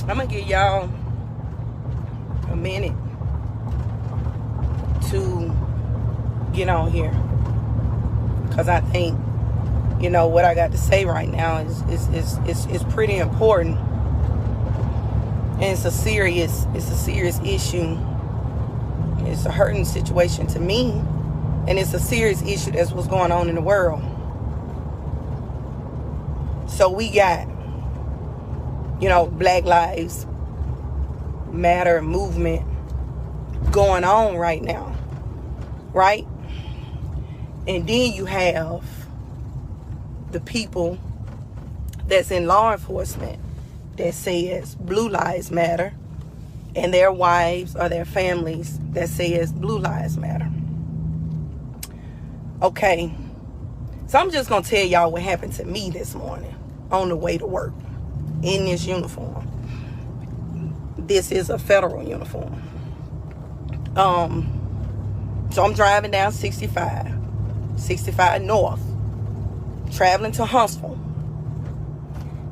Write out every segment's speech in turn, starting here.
I'm gonna give y'all a minute to get on here, because I think, you know, what I got to say right now is pretty important, and it's a serious issue. It's a hurting situation to me, and it's a serious issue. That's what's going on in the world. So we got, you know, Black Lives Matter movement going on right now, right? And then you have the people that's in law enforcement that says Blue Lives Matter, and their wives or their families that says Blue Lives Matter. Okay, so I'm just gonna tell y'all what happened to me this morning on the way to work in this uniform. This is a federal uniform. So I'm driving down 65 North, traveling to Huntsville.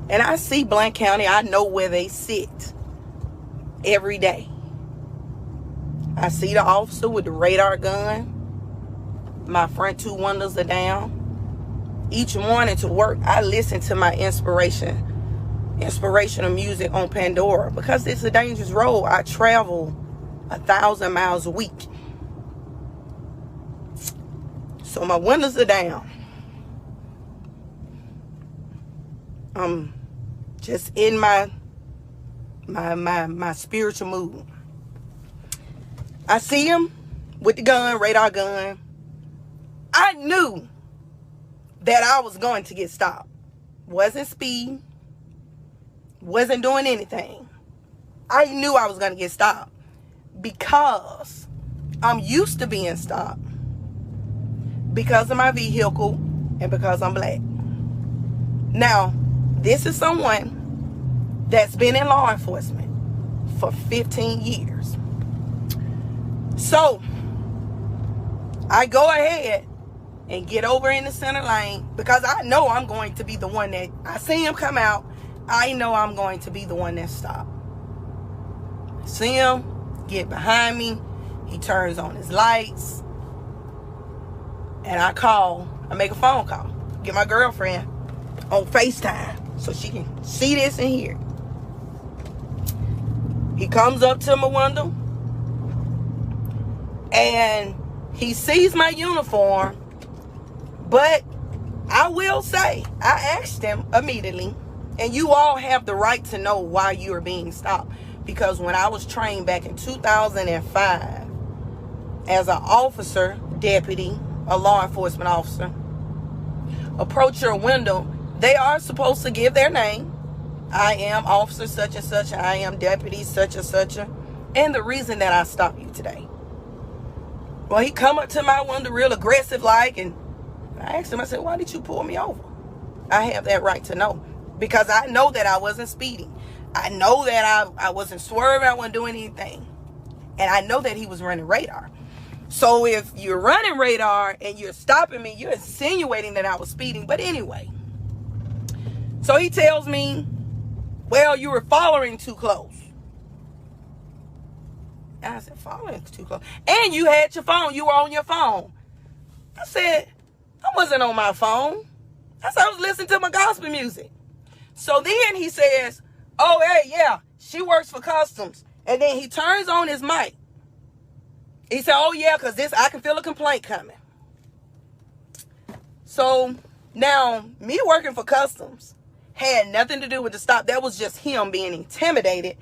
And I see Blount County. I know where they sit every day. I see the officer with the radar gun. My front two windows are down. Each morning to work, I listen to my inspirational music on Pandora, because it's a dangerous road. I travel 1,000 miles a week. So my windows are down. I'm just in my spiritual mood. I see him with the gun, radar gun. I knew that I was going to get stopped. Wasn't speeding. Wasn't doing anything. I knew I was going to get stopped because I'm used to being stopped because of my vehicle and because I'm black. Now, this is someone that's been in law enforcement for 15 years. So, I go ahead and get over in the center lane because I know I'm going to be the one that, I see him come out, I know I'm going to be the one that stopped. See him get behind me, he turns on his lights, and I make a phone call, get my girlfriend on FaceTime so she can see this and hear. He comes up to my window and he sees my uniform, but I will say, I asked him immediately, and you all have the right to know why you are being stopped, because when I was trained back in 2005 as an officer, deputy, a law enforcement officer, approach your window, they are supposed to give their name. I am officer such and such, I am deputy such and such, and the reason that I stopped you today. Well, he come up to my window real aggressive like, and I asked him, I said, why did you pull me over? I have that right to know, because I know that I wasn't speeding. I know that I wasn't swerving, I wasn't doing anything. And I know that he was running radar. So if you're running radar and you're stopping me, you're insinuating that I was speeding. But anyway, so he tells me, well, you were following too close. And I said, following too close? And you had your phone. You were on your phone. I said, I wasn't on my phone. I said, I was listening to my gospel music. So then he says, oh, hey, yeah, she works for Customs. And then he turns on his mic. He said, oh, yeah, because I can feel a complaint coming. So now, me working for Customs had nothing to do with the stop. That was just him being intimidated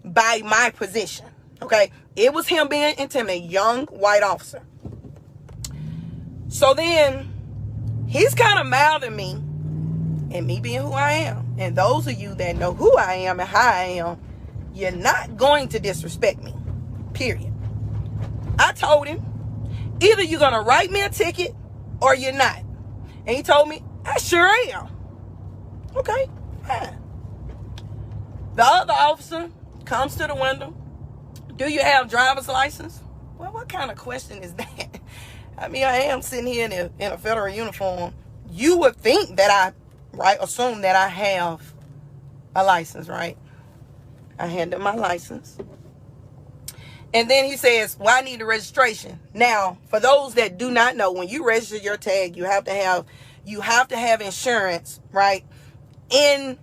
by my position. Okay? It was him being intimidated, young white officer. So then, he's kind of mouthing me, and me being who I am. And those of you that know who I am and how I am, you're not going to disrespect me. Period. I told him, either you're going to write me a ticket or you're not. And he told me, I sure am. Okay, fine. The other officer comes to the window. Do you have driver's license? Well, what kind of question is that? I mean, I am sitting here in a federal uniform. You would think that assume that I have a license, right? I hand him my license. And then he says, well, I need the registration. Now, for those that do not know, when you register your tag, you have to have insurance, right, in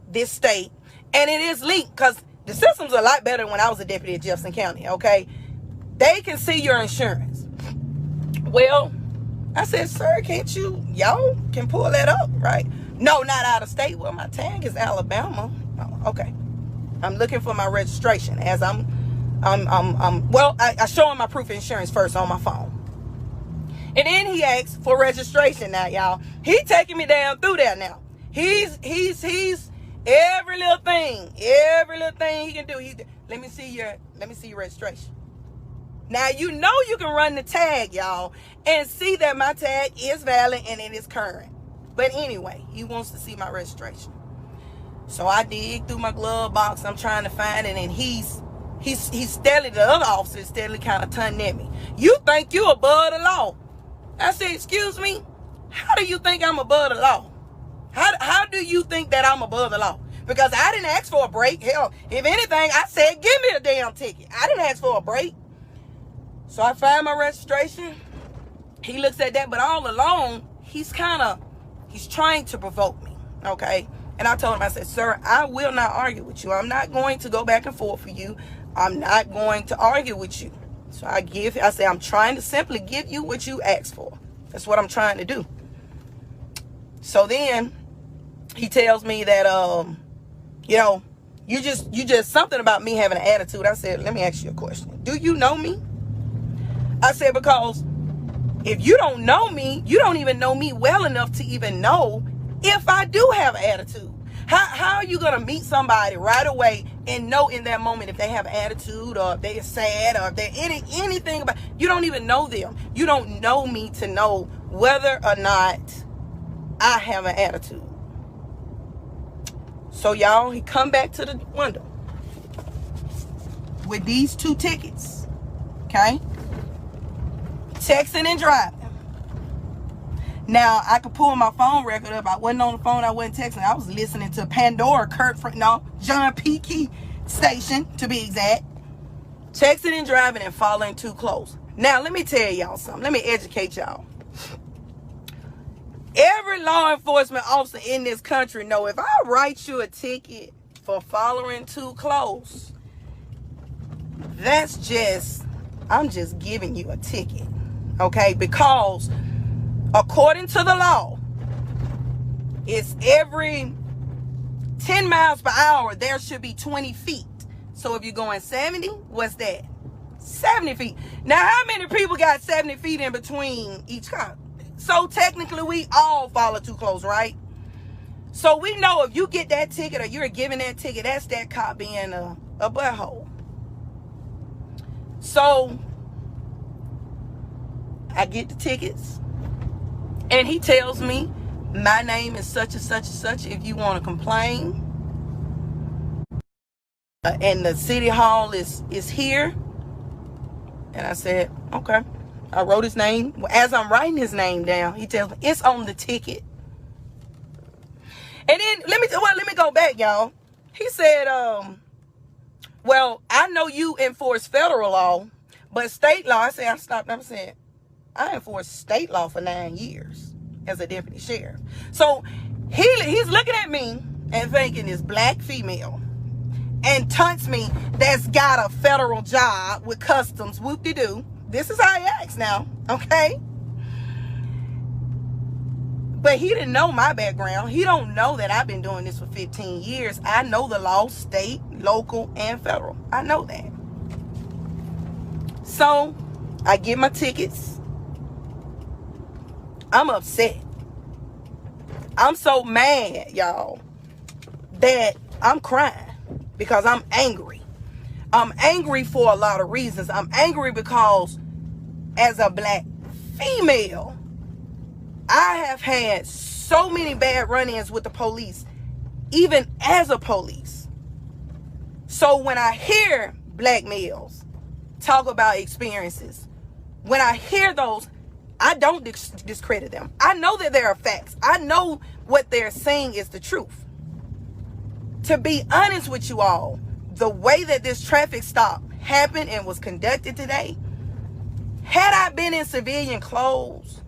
this state. And it is linked, because the system's a lot better when I was a deputy at Jefferson County, okay? They can see your insurance. Well, I said, sir, y'all can pull that up, right? No, not out of state. Well, my tag is Alabama. Oh, okay. I'm looking for my registration as I show him my proof of insurance first on my phone. And then he asks for registration now, y'all. He taking me down through there now. He's every little thing he can do. Let me see your registration. Now, you know you can run the tag, y'all, and see that my tag is valid and it is current. But anyway, he wants to see my registration. So I dig through my glove box. I'm trying to find it, and he's steadily, the other officer is steadily kind of turning at me. You think you above the law? I said, excuse me? How do you think I'm above the law? How do you think that I'm above the law? Because I didn't ask for a break. Hell, if anything, I said, give me a damn ticket. I didn't ask for a break. So I find my registration. He looks at that, but all along, he's trying to provoke me, okay? And I told him, I said, sir, I will not argue with you. I'm not going to go back and forth for you. I'm not going to argue with you. So I say, I'm trying to simply give you what you asked for. That's what I'm trying to do. So then he tells me that, you just something about me having an attitude. I said, let me ask you a question. Do you know me? I said, because if you don't know me, you don't even know me well enough to even know if I do have an attitude. How are you going to meet somebody right away and know in that moment if they have an attitude or if they're sad or if they're anything about, you don't even know them. You don't know me to know whether or not I have an attitude. So y'all, he come back to the window with these 2 tickets, okay? Texting and driving. Now, I could pull my phone record up. I wasn't on the phone. I wasn't texting. I was listening to Pandora, John P. Key station, to be exact. Texting and driving and following too close. Now, let me tell y'all something. Let me educate y'all. Every law enforcement officer in this country know if I write you a ticket for following too close, I'm just giving you a ticket. Okay? Because according to the law, it's every 10 miles per hour, there should be 20 feet. So if you're going 70, what's that? 70 feet. Now, how many people got 70 feet in between each car? So technically, we all follow too close, right? So we know if you get that ticket or you're giving that ticket, that's that cop being a butthole. So I get the tickets. And he tells me, my name is such and such and such. If you want to complain, and the city hall is here. And I said, okay. I wrote his name. As I'm writing his name down, he tells me it's on the ticket. And then let me go back, y'all. He said, well, I know you enforce federal law, but state law. I said, I said, I enforced state law for 9 years as a deputy sheriff. So he's looking at me and thinking this black female and taunts me that's got a federal job with customs, whoop-de-doo. This is how he acts now, okay? But he didn't know my background. He don't know that I've been doing this for 15 years. I know the law, state, local, and federal. I know that. So I get my tickets. I'm upset. I'm so mad, y'all, that I'm crying because I'm angry. I'm angry for a lot of reasons. I'm angry because as a black female, I have had so many bad run-ins with the police, even as a police. So when I hear black males talk about experiences, when I hear those, I don't discredit them. I know that there are facts. I know what they're saying is the truth. To be honest with you all, the way that this traffic stop happened and was conducted today, had I been in civilian clothes,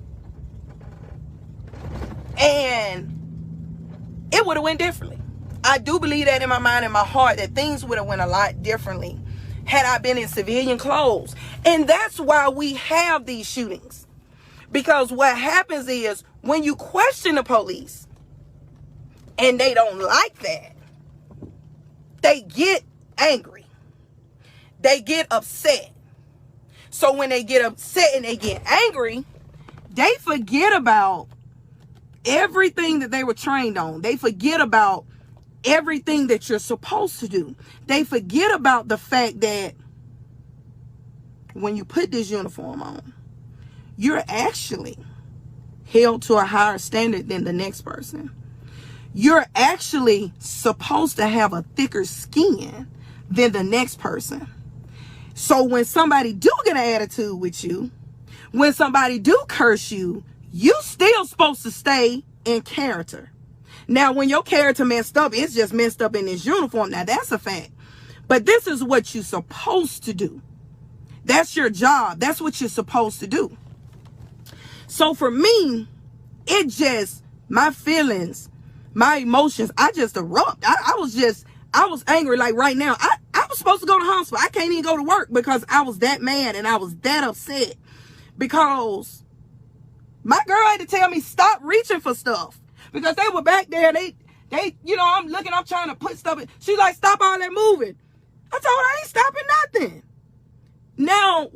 and it would have went differently. I do believe that in my mind and my heart that things would have went a lot differently had I been in civilian clothes. And that's why we have these shootings. Because what happens is when you question the police and they don't like that, they get angry. They get upset. So when they get upset and they get angry, they forget about everything that they were trained on. They forget about everything that you're supposed to do. They forget about the fact that when you put this uniform on, you're actually held to a higher standard than the next person. You're actually supposed to have a thicker skin than the next person. So when somebody do get an attitude with you, when somebody do curse you, you still supposed to stay in character. Now, when your character messed up, it's just messed up in this uniform. Now, that's a fact. But this is what you're supposed to do. That's your job. That's what you're supposed to do. So for me, it just, my feelings, my emotions, I just erupt. I was angry. Like right now, I was supposed to go to the hospital. I can't even go to work because I was that mad and I was that upset. Because my girl had to tell me, stop reaching for stuff. Because they were back there, they, you know, I'm trying to put stuff in. She's like, stop all that moving. I told her I ain't stopping nothing. Now,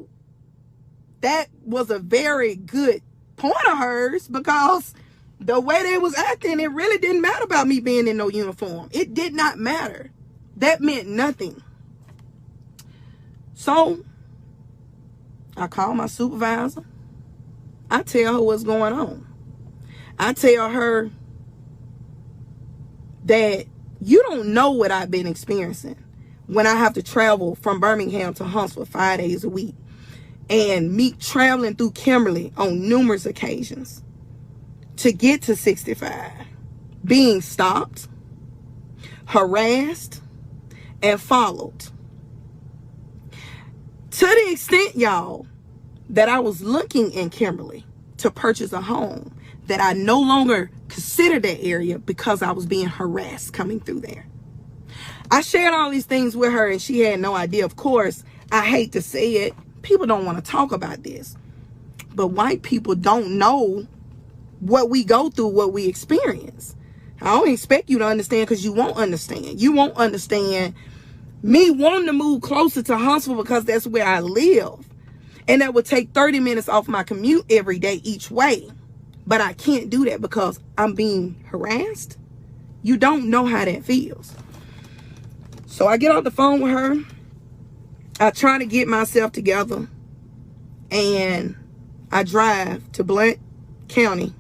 that was a very good point of hers, because the way they was acting, it really didn't matter about me being in no uniform. It did not matter. That meant nothing. So, I call my supervisor. I tell her what's going on. I tell her that you don't know what I've been experiencing when I have to travel from Birmingham to Huntsville 5 days a week, and me traveling through Kimberly on numerous occasions to get to 65, being stopped, harassed, and followed. To the extent, y'all, that I was looking in Kimberly to purchase a home, that I no longer considered that area because I was being harassed coming through there. I shared all these things with her and she had no idea. Of course, I hate to say it, people don't want to talk about this. But white people don't know what we go through, what we experience. I don't expect you to understand, because you won't understand. You won't understand me wanting to move closer to Huntsville because that's where I live. And that would take 30 minutes off my commute every day each way. But I can't do that because I'm being harassed. You don't know how that feels. So I get off the phone with her. I try to get myself together. And I drive to Blount County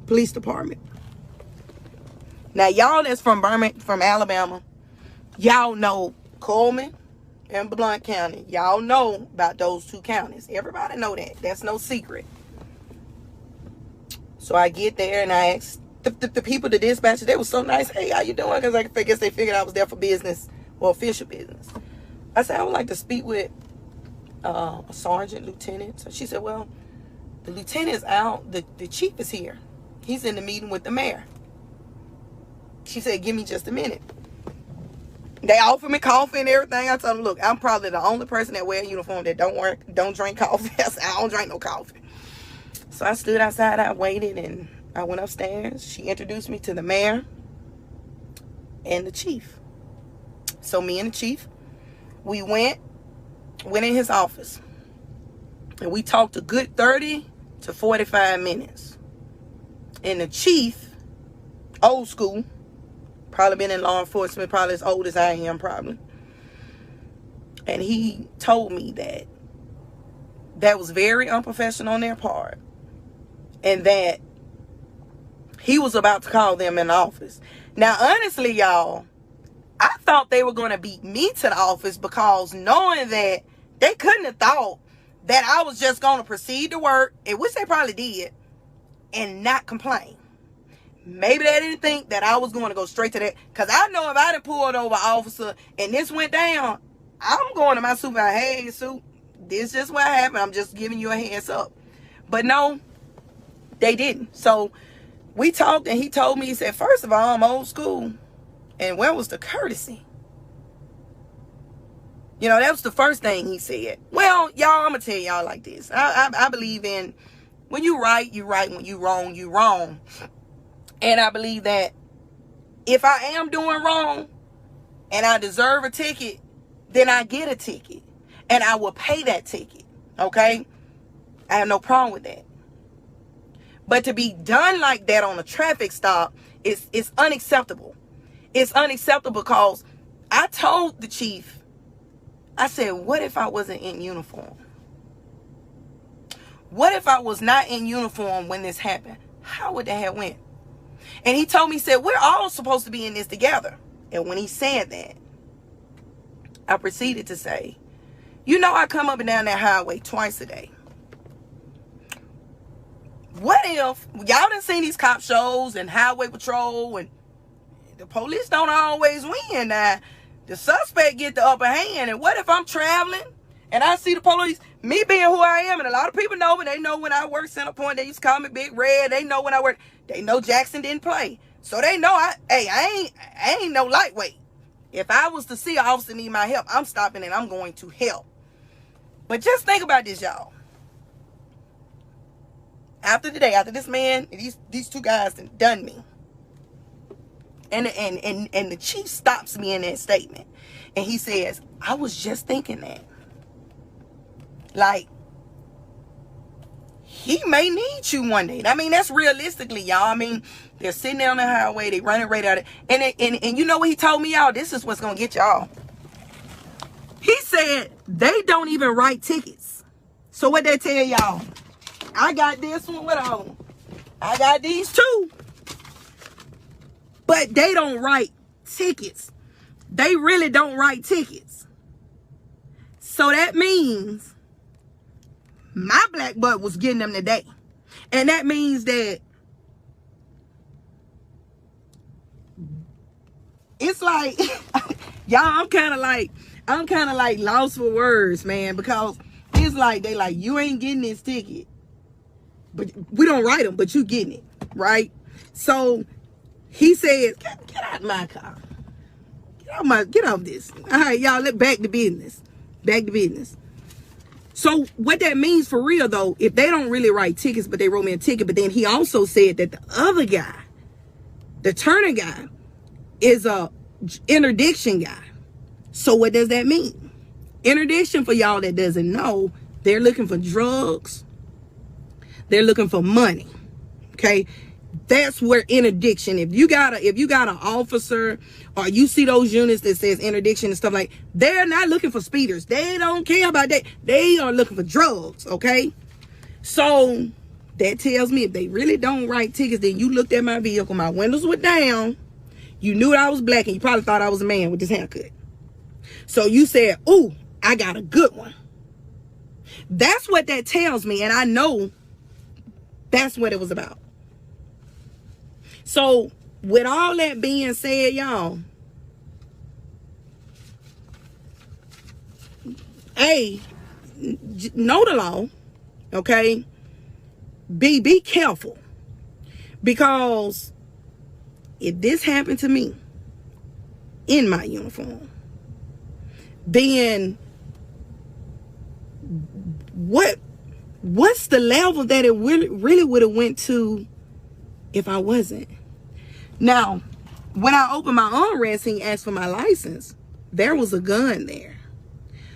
Police Department. Now, y'all that's from Alabama, y'all know Coleman and Blount County. Y'all know about those two counties. Everybody know that. That's no secret. So I get there and I ask the people, the dispatcher, they were so nice. Hey, how you doing? Because I guess they figured I was there for business or official business. I said, I would like to speak with a sergeant, lieutenant. So she said, well, the lieutenant's out. The chief is here. He's in the meeting with the mayor. She said, give me just a minute. They offered me coffee and everything. I told them, look, I'm probably the only person that wear a uniform that don't drink coffee. I said, I don't drink no coffee. So I stood outside, I waited, and I went upstairs. She introduced me to the mayor and the chief. So me and the chief, we went in his office. And we talked a good 30 to 45 minutes. And the chief, old school, probably been in law enforcement, probably as old as I am, probably. And he told me that was very unprofessional on their part. And that he was about to call them in the office. Now, honestly, y'all, I thought they were going to beat me to the office, because knowing that they couldn't have thought that I was just going to proceed to work, which they probably did, and not complain. Maybe they didn't think that I was going to go straight to that. Because I know if I done pulled over an officer and this went down, I'm going to my supervisor. Hey, Sue, this is just what happened. I'm just giving you a heads up. But no, they didn't. So we talked and he told me, he said, first of all, I'm old school. And where was the courtesy? You know, that was the first thing he said. Well, y'all, I'm going to tell y'all like this. I believe in when you right, you right. When you wrong, you wrong. And I believe that if I am doing wrong and I deserve a ticket, then I get a ticket. And I will pay that ticket. Okay? I have no problem with that. But to be done like that on a traffic stop is unacceptable. It's unacceptable because I told the chief, I said, what if I wasn't in uniform? What if I was not in uniform when this happened? How would that have went? And he told me, he said, we're all supposed to be in this together. And when he said that, I proceeded to say, you know, I come up and down that highway twice a day. What if y'all done seen these cop shows and highway patrol and the police don't always win? Now, the suspect get the upper hand. And what if I'm traveling and I see the police, me being who I am, and a lot of people know me. They know when I work Center Point, they used to call me Big Red. They know when I work. They know Jackson didn't play. So they know I ain't no lightweight. If I was to see an officer need my help, I'm stopping and I'm going to help. But just think about this, y'all. After today, after this man, these two guys done me. And the chief stops me in that statement. And he says, I was just thinking that. Like, he may need you one day. I mean, that's realistically, y'all. I mean, they're sitting there on the highway, they running right at it. And you know what he told me, y'all? This is what's gonna get y'all. He said they don't even write tickets. So what they tell y'all? I got this one, what on? I got these two. But they don't write tickets. They really don't write tickets. So that means my black butt was getting them today. And that means that it's like, y'all, I'm kind of like lost for words, man, because it's like, they like, you ain't getting this ticket. But we don't write them, but you getting it, right? So he says, get out of my car. Get off this. All right, y'all, let's back to business. Back to business. So what that means for real, though, if they don't really write tickets, but they wrote me a ticket, but then he also said that the other guy, the Turner guy, is a interdiction guy. So what does that mean? Interdiction, for y'all that doesn't know, they're looking for drugs. They're looking for money. Okay? That's where interdiction, if you got an officer or you see those units that says interdiction and stuff like, they're not looking for speeders. They don't care about that. They are looking for drugs, okay? So that tells me if they really don't write tickets, then you looked at my vehicle, my windows were down, you knew I was black, and you probably thought I was a man with this haircut. So you said, ooh, I got a good one. That's what that tells me, and I know that's what it was about. So, with all that being said, y'all, A, know the law, okay? B, be careful. Because if this happened to me in my uniform, then what's the level that it really would have went to if I wasn't? Now, when I opened my armrest and he asked for my license, there was a gun there.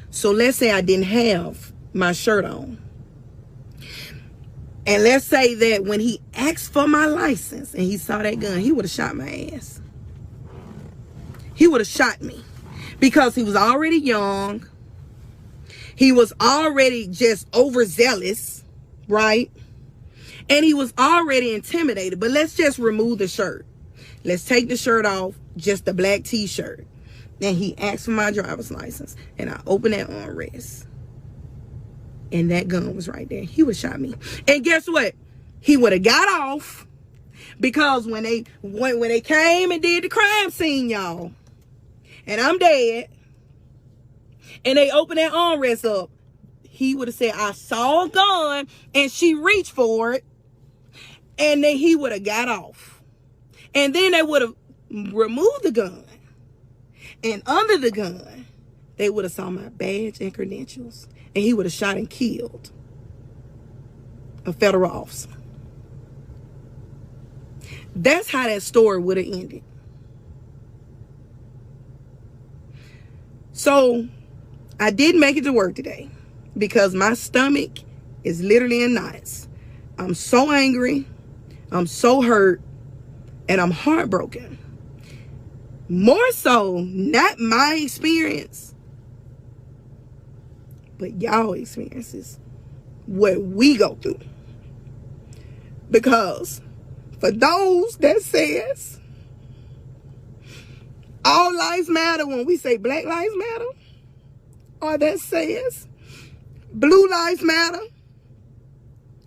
So let's say I didn't have my shirt on. And let's say that when he asked for my license and he saw that gun, he would have shot my ass. He would have shot me. Because he was already young. He was already just overzealous, right? And he was already intimidated. But let's just remove the shirt. Let's take the shirt off, just the black t-shirt. And he asked for my driver's license. And I opened that armrest. And that gun was right there. He would have shot me. And guess what? He would have got off. Because when they came and did the crime scene, y'all, and I'm dead, and they opened that armrest up, he would have said, I saw a gun, and she reached for it, and then he would have got off. And then they would have removed the gun. And under the gun, they would have saw my badge and credentials. And he would have shot and killed a federal officer. That's how that story would have ended. So, I didn't make it to work today because my stomach is literally in knots. I'm so angry. I'm so hurt. And I'm heartbroken. More so, not my experience, but y'all experiences. What we go through. Because for those that says all lives matter when we say Black Lives Matter, or that says Blue Lives Matter,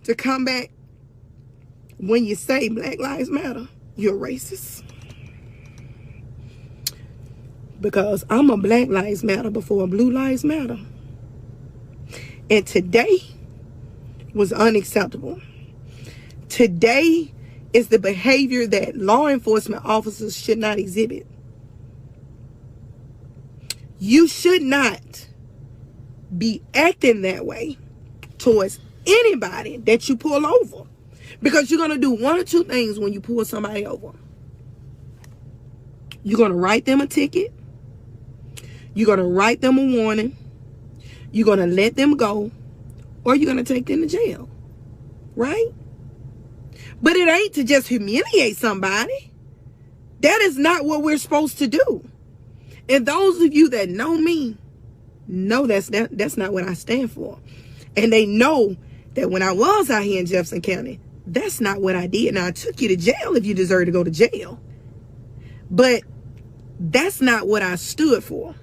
to come back when you say Black Lives Matter, you're racist. Because I'm a Black Lives Matter before Blue Lives Matter. And today was unacceptable. Today is the behavior that law enforcement officers should not exhibit. You should not be acting that way towards anybody that you pull over. Because you're going to do one or two things when you pull somebody over. You're going to write them a ticket. You're going to write them a warning. You're going to let them go. Or you're going to take them to jail. Right? But it ain't to just humiliate somebody. That is not what we're supposed to do. And those of you that know me, know that's not what I stand for. And they know that when I was out here in Jefferson County, that's not what I did. Now, I took you to jail if you deserve to go to jail. But that's not what I stood for.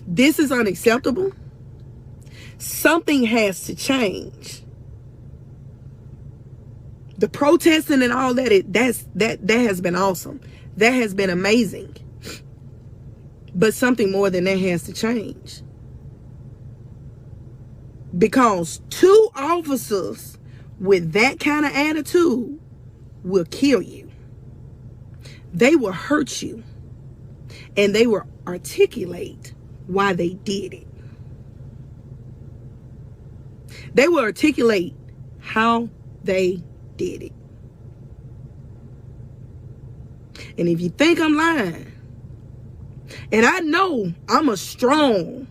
This is unacceptable. Something has to change. The protesting and all that has been awesome. That has been amazing. But something more than that has to change. Because two officers with that kind of attitude will kill you. They will hurt you. And they will articulate why they did it. They will articulate how they did it. And if you think I'm lying, and I know I'm a strong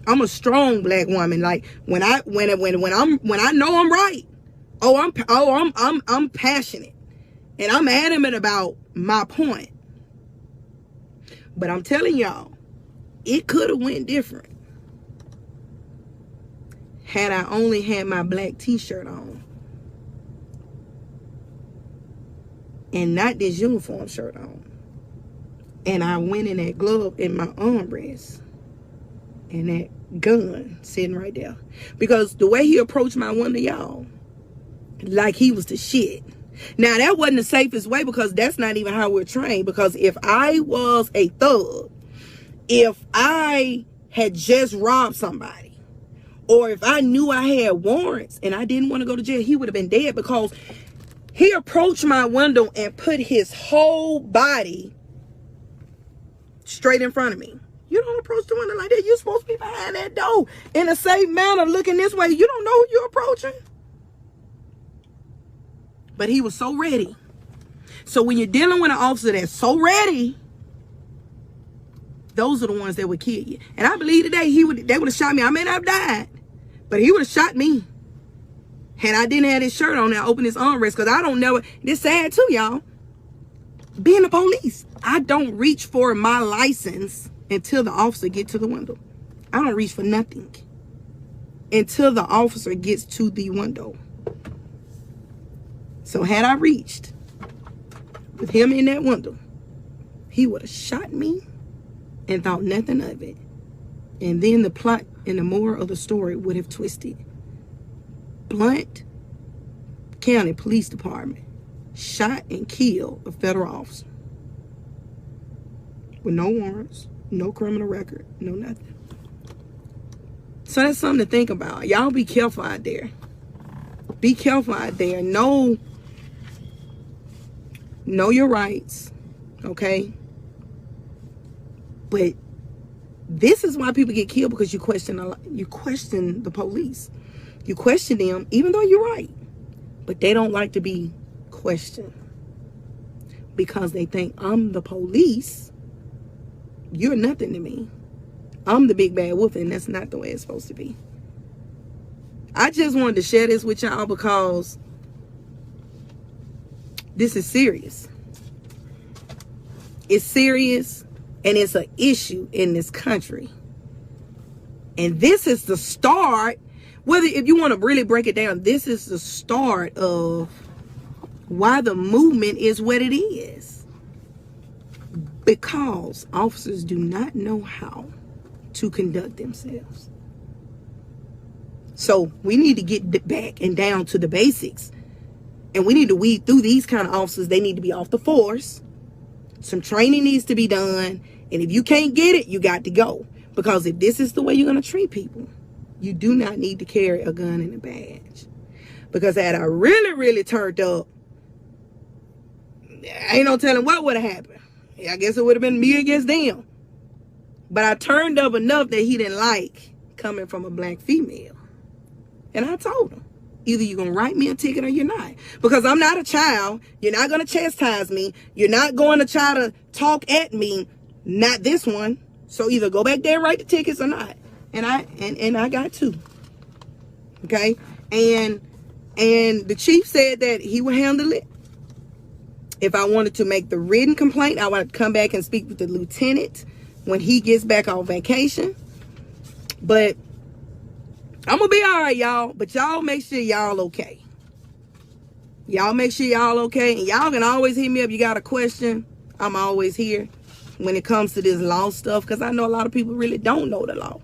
Black woman. Like when I know I'm right, I'm passionate, and I'm adamant about my point. But I'm telling y'all, it could have went different had I only had my black t-shirt on and not this uniform shirt on. And I went in that glove in my armrest and that gun sitting right there. Because the way he approached my window, y'all, like he was the shit. Now, that wasn't the safest way because that's not even how we're trained. Because if I was a thug, if I had just robbed somebody, or if I knew I had warrants and I didn't want to go to jail, he would have been dead because he approached my window and put his whole body straight in front of me. You don't approach the window like that. You're supposed to be behind that door in a safe manner, looking this way. You don't know who you're approaching. But he was so ready. So when you're dealing with an officer that's so ready, those are the ones that would kill you. And I believe today they would have shot me. I may not have died, but he would have shot me. Had I didn't have his shirt on and I opened his armrest, because I don't know. This sad too, y'all. Being the police, I don't reach for my license until the officer gets to the window. I don't reach for nothing until the officer gets to the window. So had I reached with him in that window, he would have shot me and thought nothing of it. And then the plot and the moral of the story would have twisted. Blount County Police Department shot and killed a federal officer with no warrants, no criminal record, no nothing. So that's something to think about. Y'all be careful out there. Be careful out there. Know your rights, okay? But this is why people get killed, because you question the police. You question them, even though you're right. But they don't like to be questioned, because they think, I'm the police. You're nothing to me. I'm the big bad wolf, and that's not the way it's supposed to be. I just wanted to share this with y'all because this is serious. It's serious, and it's an issue in this country. And this is the start. If you want to really break it down, this is the start of why the movement is what it is. Because officers do not know how to conduct themselves. So we need to get back and down to the basics. And we need to weed through these kind of officers. They need to be off the force. Some training needs to be done. And if you can't get it, you got to go. Because if this is the way you're going to treat people, you do not need to carry a gun and a badge. Because had I really, really turned up, ain't no telling what would have happened. I guess it would have been me against them. But I turned up enough that he didn't like coming from a black female. And I told him, either you're going to write me a ticket or you're not. Because I'm not a child. You're not going to chastise me. You're not going to try to talk at me. Not this one. So either go back there and write the tickets or not. And I got two. Okay? And the chief said that he would handle it. If I wanted to make the written complaint, I wanted to come back and speak with the lieutenant when he gets back on vacation. But I'm going to be all right, y'all. But y'all make sure y'all okay. Y'all make sure y'all okay. And y'all can always hit me up. You got a question, I'm always here when it comes to this law stuff. Because I know a lot of people really don't know the law.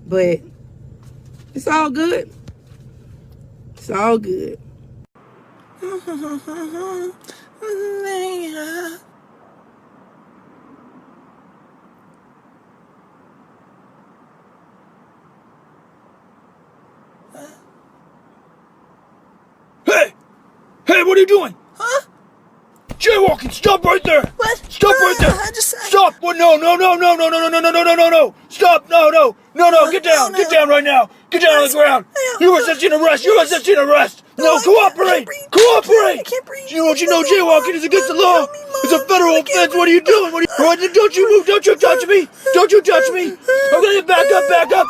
But it's all good. It's all good. Hey, what are you doing? Huh? Jaywalking, stop right there! What? Stop right there! Stop! What? No! Stop! No! Get down! Get down right now! Get down on the ground! You are such an arrest! No, cooperate! Cooperate! I can't breathe. You know jaywalking is against the law! It's a federal offense! What are you doing? Don't you move! Don't you touch me! Don't you touch me! Okay, back up!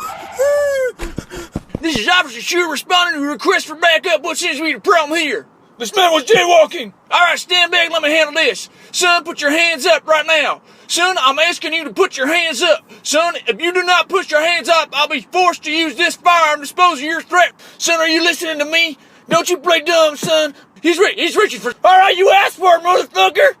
This is Officer Shooter responding to a request for backup. What seems to be the problem here? This man was jaywalking! Alright, stand back, let me handle this. Son, put your hands up right now. Son, I'm asking you to put your hands up. Son, if you do not put your hands up, I'll be forced to use this firearm to dispose of your threat. Son, are you listening to me? Don't you play dumb, son. He's reaching for... Alright, you asked for it, motherfucker!